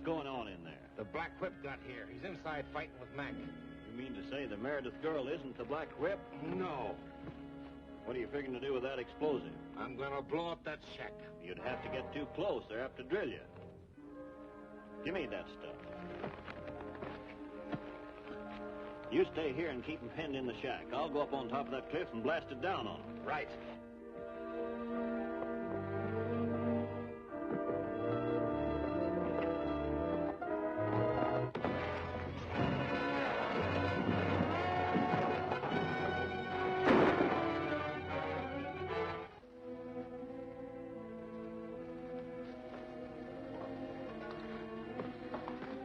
going on in there? The Black Whip got here. He's inside fighting with Mac. You mean to say the Meredith girl isn't the Black Whip? No. What are you figuring to do with that explosive? I'm gonna blow up that shack. You'd have to get too close. They're apt to drill you. Give me that stuff. You stay here and keep them pinned in the shack. I'll go up on top of that cliff and blast it down on them. Right.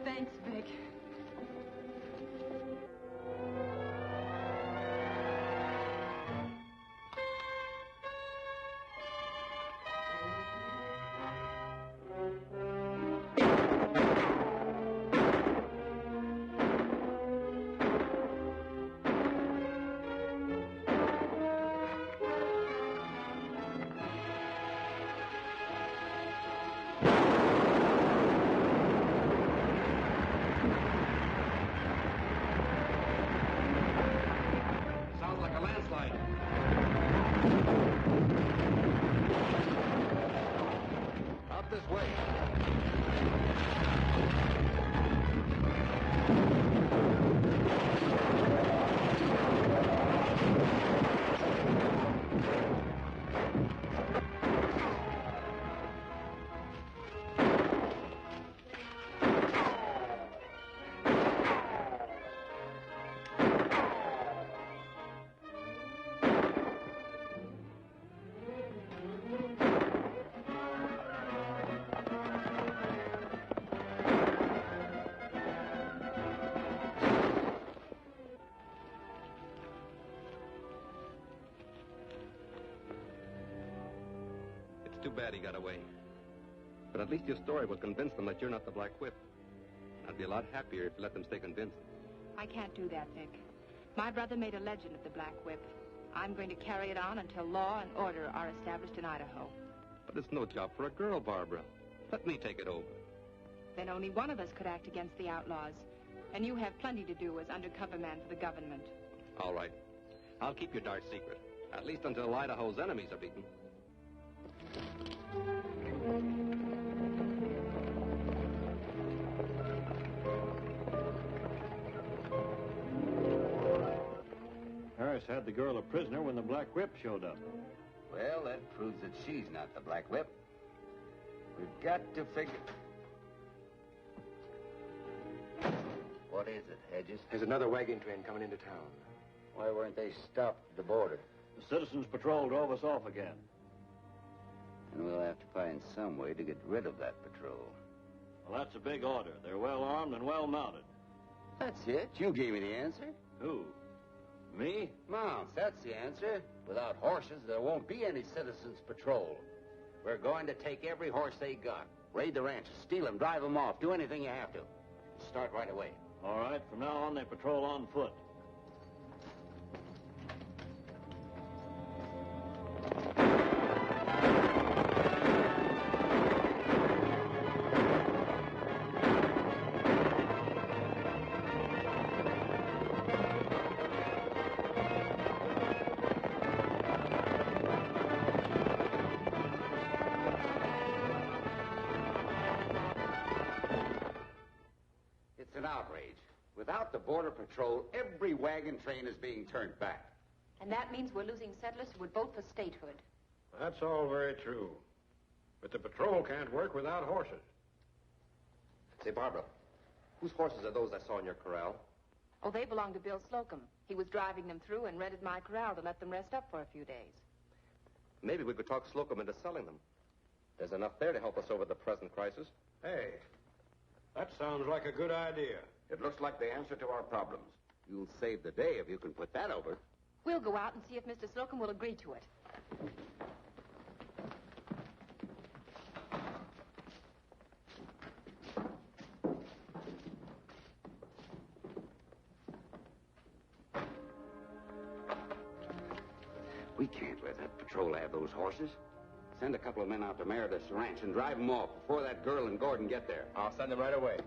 Thanks, Vic. Too bad he got away. But at least your story will convince them that you're not the Black Whip. I'd be a lot happier if you let them stay convinced. I can't do that, Vic. My brother made a legend of the Black Whip. I'm going to carry it on until law and order are established in Idaho. But it's no job for a girl, Barbara. Let me take it over. Then only one of us could act against the outlaws. And you have plenty to do as undercover man for the government. All right. I'll keep your dark secret. At least until Idaho's enemies are beaten. Harris had the girl a prisoner when the Black Whip showed up. Well, that proves that she's not the Black Whip. We've got to figure... What is it, Hedges? There's another wagon train coming into town. Why weren't they stopped at the border? The Citizens Patrol drove us off again. And we'll have to find some way to get rid of that patrol. Well, that's a big order. They're well armed and well mounted. That's it. You gave me the answer. Who? Me? Mounts, that's the answer. Without horses, there won't be any Citizens Patrol. We're going to take every horse they got. Raid the ranches, steal them, drive them off, do anything you have to. Start right away. All right, from now on, they patrol on foot. Without the Border Patrol, every wagon train is being turned back. And that means we're losing settlers who would vote for statehood. That's all very true. But the patrol can't work without horses. Say, Barbara, whose horses are those I saw in your corral? Oh, they belong to Bill Slocum. He was driving them through and rented my corral to let them rest up for a few days. Maybe we could talk Slocum into selling them. There's enough there to help us over the present crisis. Hey, that sounds like a good idea. It looks like the answer to our problems. You'll save the day if you can put that over. We'll go out and see if Mr. Slocum will agree to it. We can't let that patrol have those horses. Send a couple of men out to Meredith's ranch and drive them off before that girl and Gordon get there. I'll send them right away.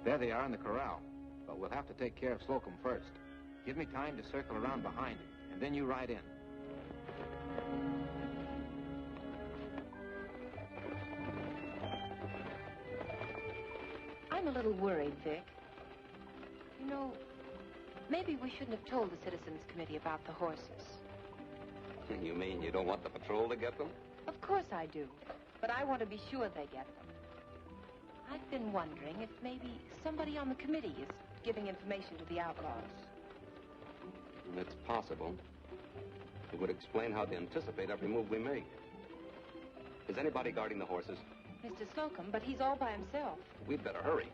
There they are in the corral. But we'll have to take care of Slocum first. Give me time to circle around behind him, and then you ride in. I'm a little worried, Vic. You know, maybe we shouldn't have told the Citizens Committee about the horses. You mean you don't want the patrol to get them? Of course I do, but I want to be sure they get them. I've been wondering if maybe somebody on the committee is giving information to the outlaws. It's possible. It would explain how to anticipate every move we make. Is anybody guarding the horses? Mr. Slocum, but he's all by himself. We'd better hurry.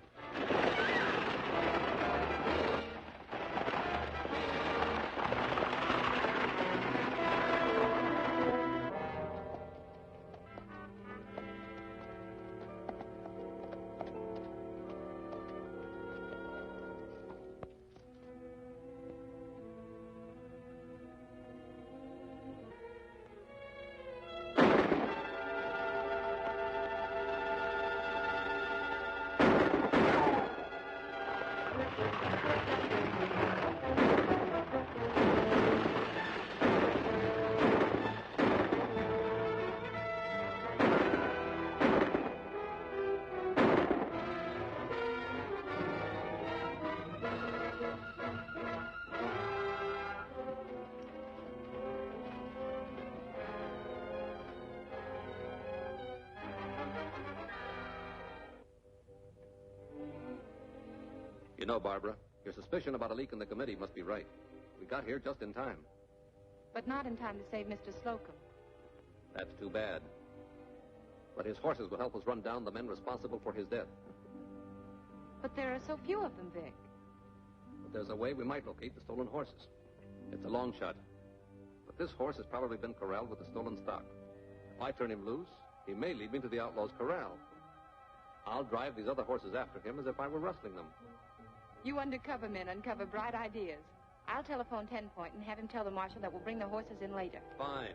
You know, Barbara, your suspicion about a leak in the committee must be right. We got here just in time. But not in time to save Mr. Slocum. That's too bad. But his horses will help us run down the men responsible for his death. But there are so few of them, Vic. But there's a way we might locate the stolen horses. It's a long shot. But this horse has probably been corralled with the stolen stock. If I turn him loose, he may lead me to the outlaw's corral. I'll drive these other horses after him as if I were rustling them. You undercover men uncover bright ideas. I'll telephone 10 Point and have him tell the marshal that we'll bring the horses in later. Fine.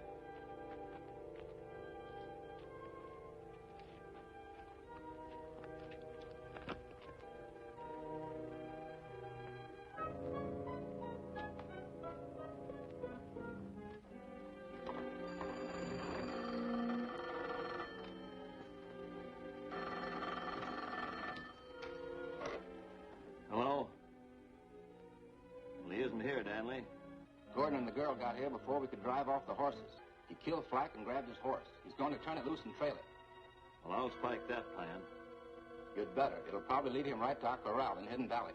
Hello? Well, he isn't here, Danley. Gordon and the girl got here before we could drive off the horses. He killed Flack and grabbed his horse. He's going to turn it loose and trail it. Well, I'll spike that plan. You'd better. It'll probably lead him right to our corral in Hidden Valley.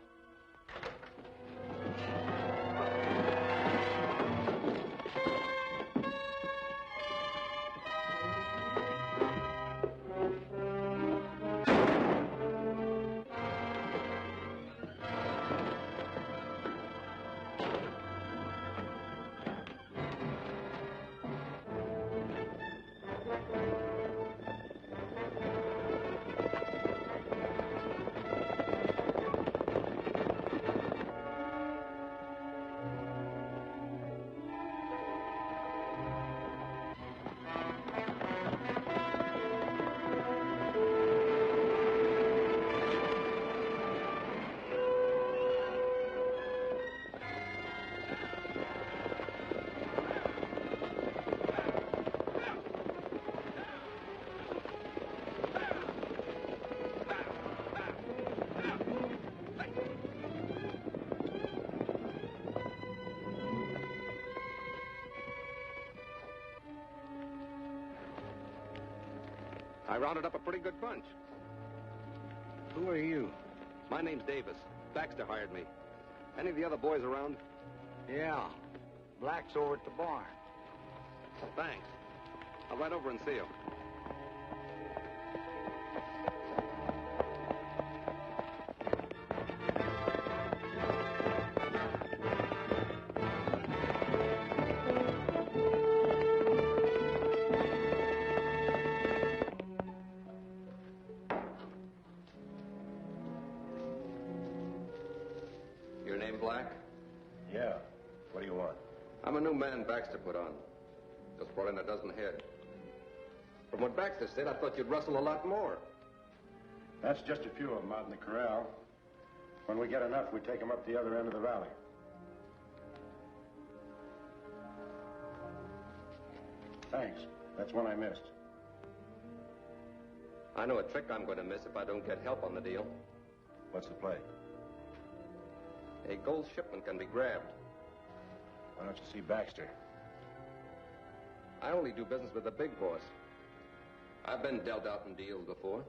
I rounded up a pretty good bunch. Who are you? My name's Davis. Baxter hired me. Any of the other boys around? Yeah. Black's over at the barn. Thanks. I'll ride over and see you. Yeah. What do you want? I'm a new man Baxter put on. Just brought in a dozen head. From what Baxter said, I thought you'd rustle a lot more. That's just a few of them out in the corral. When we get enough, we take them up the other end of the valley. Thanks. That's one I missed. I know a trick I'm going to miss if I don't get help on the deal. What's the play? A gold shipment can be grabbed. Why don't you see Baxter? I only do business with the big boss. I've been dealt out in deals before.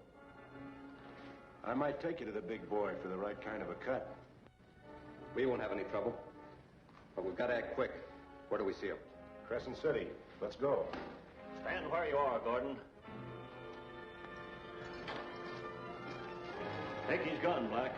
I might take you to the big boy for the right kind of a cut. We won't have any trouble. But we've got to act quick. Where do we see him? Crescent City. Let's go. Stand where you are, Gordon. Take his gun, Black.